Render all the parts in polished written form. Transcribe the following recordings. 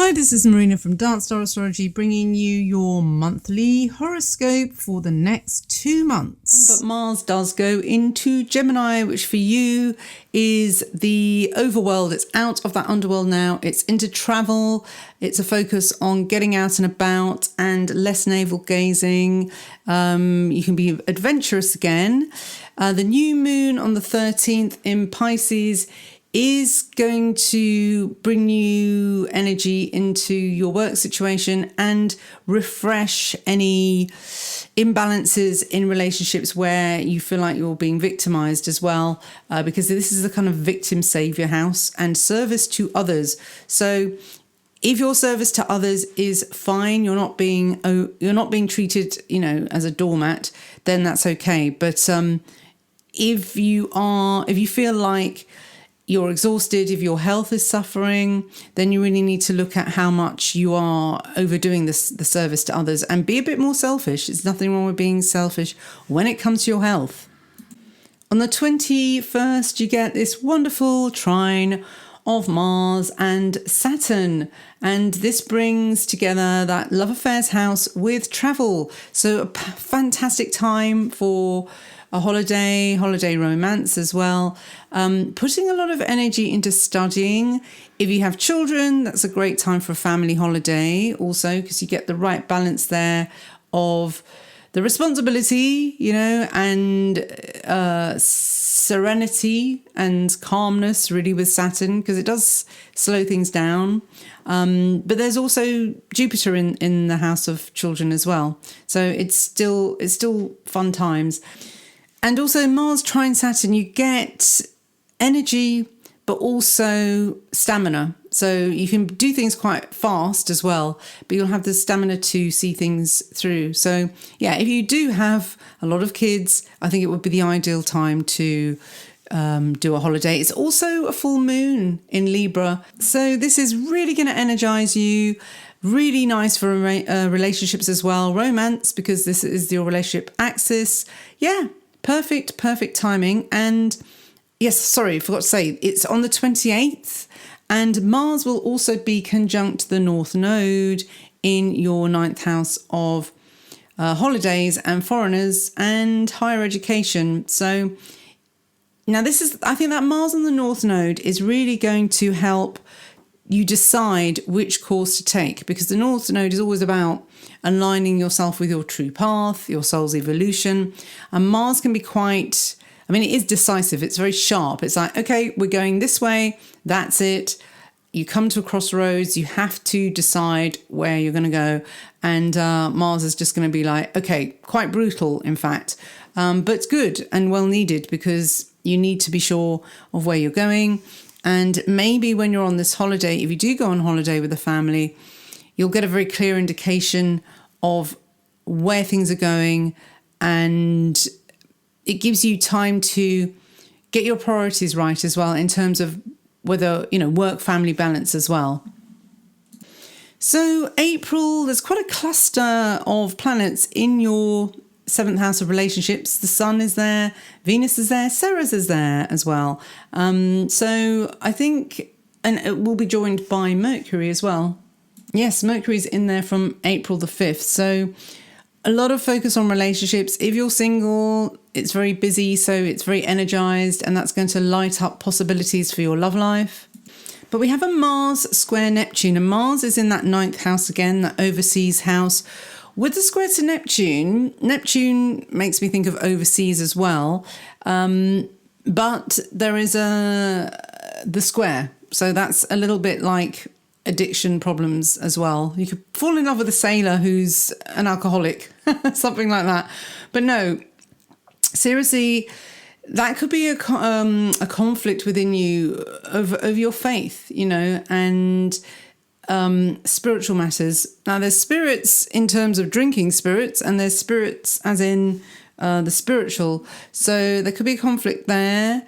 Hi, this is Marina from Dance Star Astrology, bringing you your monthly horoscope for the next 2 months. But Mars does go into Gemini, which for you is the overworld. It's out of that underworld now. It's into travel. It's a focus on getting out and about and less navel gazing. You can be adventurous again. The new moon on the 13th in Pisces is going to bring new energy into your work situation and refresh any imbalances in relationships where you feel like you're being victimized as well, because this is the kind of victim savior house and service to others. So if your service to others is fine, you're not being treated, as a doormat, then that's okay. But if you feel like you're exhausted, if your health is suffering, then you really need to look at how much you are overdoing the service to others and be a bit more selfish. There's nothing wrong with being selfish when it comes to your health. On the 21st, you get this wonderful trine of Mars and Saturn, and this brings together that love affairs house with travel. So a fantastic time for a holiday romance as well. Putting a lot of energy into studying. If you have children, that's a great time for a family holiday also, because you get the right balance there of the responsibility, and serenity and calmness really with Saturn, because it does slow things down. But there's also Jupiter in the house of children as well. So it's still fun times. And also Mars trine Saturn, you get energy, but also stamina. So you can do things quite fast as well, but you'll have the stamina to see things through. So yeah, if you do have a lot of kids, I think it would be the ideal time to do a holiday. It's also a full moon in Libra. So this is really going to energize you. Really nice for relationships as well. Romance, because this is your relationship axis. Yeah. Perfect timing. And yes, sorry, forgot to say, it's on the 28th, and Mars will also be conjunct the North Node in your 9th house of holidays and foreigners and higher education. So now I think that Mars on the North Node is really going to help you decide which course to take, because the North Node is always about aligning yourself with your true path, your soul's evolution. And Mars can be it is decisive. It's very sharp. It's like, okay, we're going this way. That's it. You come to a crossroads. You have to decide where you're going to go. And Mars is just going to be like, okay, quite brutal, in fact. But it's good and well needed, because you need to be sure of where you're going. And maybe when you're on this holiday, if you do go on holiday with the family, you'll get a very clear indication of where things are going, and it gives you time to get your priorities right as well, in terms of whether, work-family balance as well. So April, there's quite a cluster of planets in your 7th house of relationships. The Sun is there, Venus is there, Ceres is there as well. So I think, and it will be joined by Mercury as well. Yes, Mercury's in there from April the 5th. So a lot of focus on relationships. If you're single, it's very busy, so it's very energized, and that's going to light up possibilities for your love life. But we have a Mars square Neptune, and Mars is in that 9th house again, that overseas house. With the square to Neptune makes me think of overseas as well. But there is the square. So that's a little bit like addiction problems as well. You could fall in love with a sailor who's an alcoholic, something like that. But no, seriously, that could be a conflict within you of your faith, and spiritual matters. Now, there's spirits in terms of drinking spirits, and there's spirits as in the spiritual. So there could be a conflict there,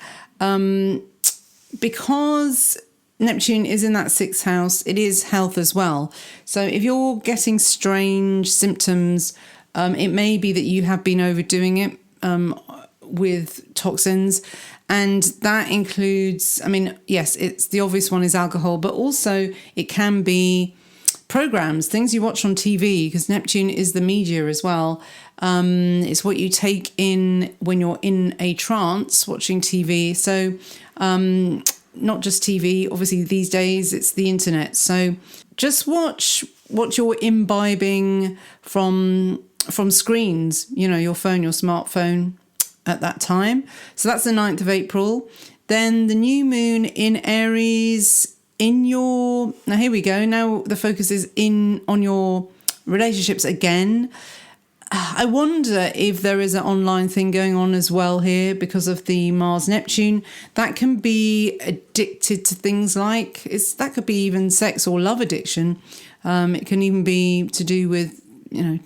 because Neptune is in that 6th house. It is health as well. So if you're getting strange symptoms, it may be that you have been overdoing it with toxins. And that includes, yes, it's the obvious one is alcohol, but also it can be programs, things you watch on TV, because Neptune is the media as well. It's what you take in when you're in a trance watching TV. So not just TV, obviously these days it's the internet. So just watch what you're imbibing from screens, your phone, your smartphone at that time. So that's the 9th of April. Then the new moon in Aries now here we go. Now the focus is on your relationships again. I wonder if there is an online thing going on as well here because of the Mars Neptune. That can be addicted to things like that could be even sex or love addiction. It can even be to do with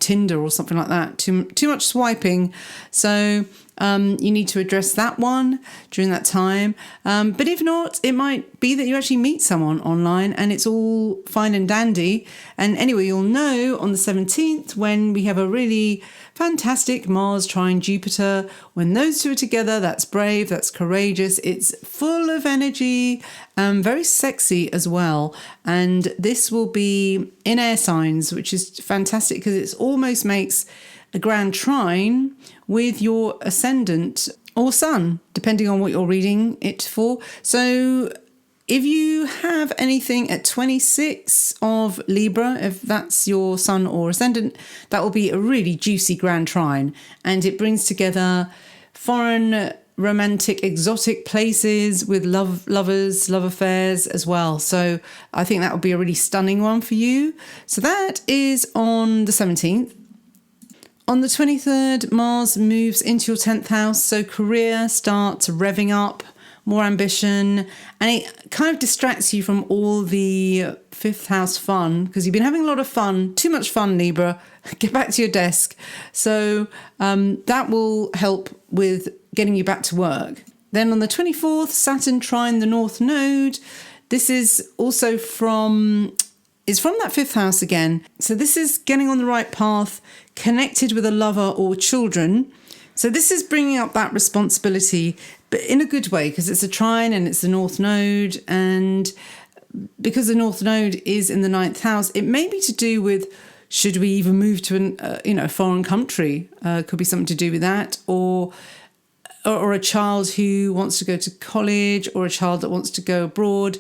Tinder or something like that. Too much swiping. So you need to address that one during that time. But if not, it might be that you actually meet someone online and it's all fine and dandy. And anyway, you'll know on the 17th when we have a really fantastic Mars trine Jupiter. When those two are together, that's brave, that's courageous. It's full of energy, very sexy as well. And this will be in air signs, which is fantastic because it almost makes a grand trine with your ascendant or sun, depending on what you're reading it for. So if you have anything at 26 of Libra, if that's your sun or ascendant, that will be a really juicy grand trine. And it brings together foreign, romantic, exotic places with love affairs as well. So I think that would be a really stunning one for you. So that is on the 17th. On the 23rd, Mars moves into your 10th house, so career starts revving up, more ambition, and it kind of distracts you from all the 5th house fun, because you've been having a lot of fun, too much fun, Libra. Get back to your desk. So that will help with getting you back to work. Then on the 24th, Saturn Trine the North Node. This is also from that 5th house again. So this is getting on the right path, connected with a lover or children. So this is bringing up that responsibility, but in a good way, because it's a trine and it's the North Node. And because the North Node is in the 9th house, it may be to do with, should we even move to a foreign country? Could be something to do with that. Or a child who wants to go to college, or a child that wants to go abroad.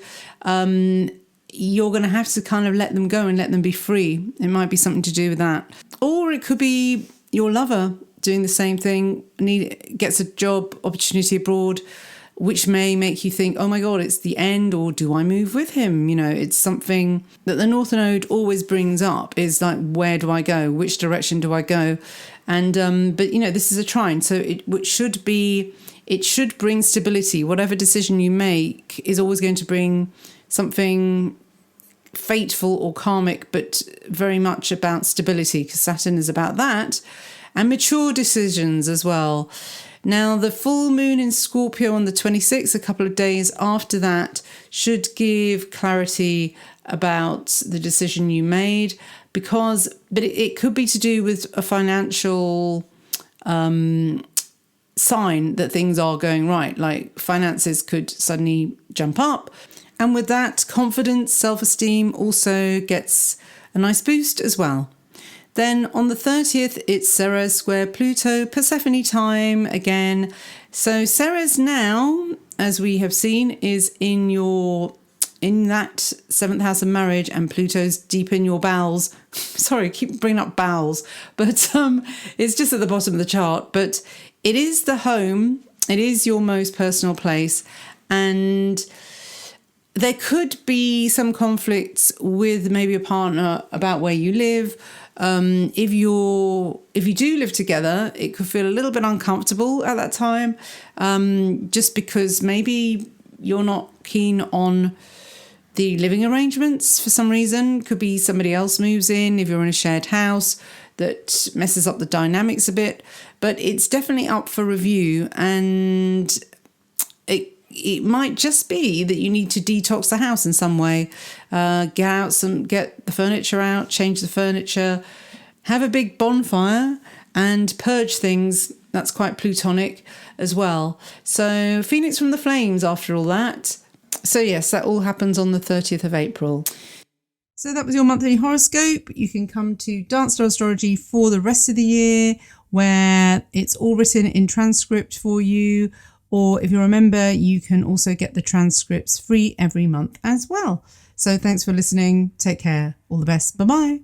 You're going to have to kind of let them go and let them be free. It might be something to do with that. Or it could be your lover doing the same thing, gets a job opportunity abroad, which may make you think, oh my God, it's the end, or do I move with him? It's something that the North Node always brings up, is like, where do I go? Which direction do I go? And but this is a trine, so it should bring stability. Whatever decision you make is always going to bring something fateful or karmic, but very much about stability, because Saturn is about that, and mature decisions as well. Now, the full moon in Scorpio on the 26th, a couple of days after that, should give clarity about the decision you made, but it could be to do with a financial sign that things are going right, like finances could suddenly jump up. And with that, confidence, self-esteem also gets a nice boost as well. Then on the 30th, it's Ceres square Pluto, Persephone time again. So Ceres now, as we have seen, is in that 7th house of marriage, and Pluto's deep in your bowels. Sorry, I keep bringing up bowels, but it's just at the bottom of the chart. But it is the home, it is your most personal place, and there could be some conflicts with maybe a partner about where you live. If you do live together, it could feel a little bit uncomfortable at that time, just because maybe you're not keen on the living arrangements for some reason. Could be somebody else moves in if you're in a shared house, that messes up the dynamics a bit. But it's definitely up for review, and it might just be that you need to detox the house in some way. Get the furniture out, change the furniture, have a big bonfire and purge things. That's quite Plutonic as well. So Phoenix from the flames after all that. So yes, that all happens on the 30th of April. So that was your monthly horoscope. You can come to Dance Star Astrology for the rest of the year, where it's all written in transcript for you. Or if you're a member, you can also get the transcripts free every month as well. So thanks for listening. Take care. All the best. Bye-bye.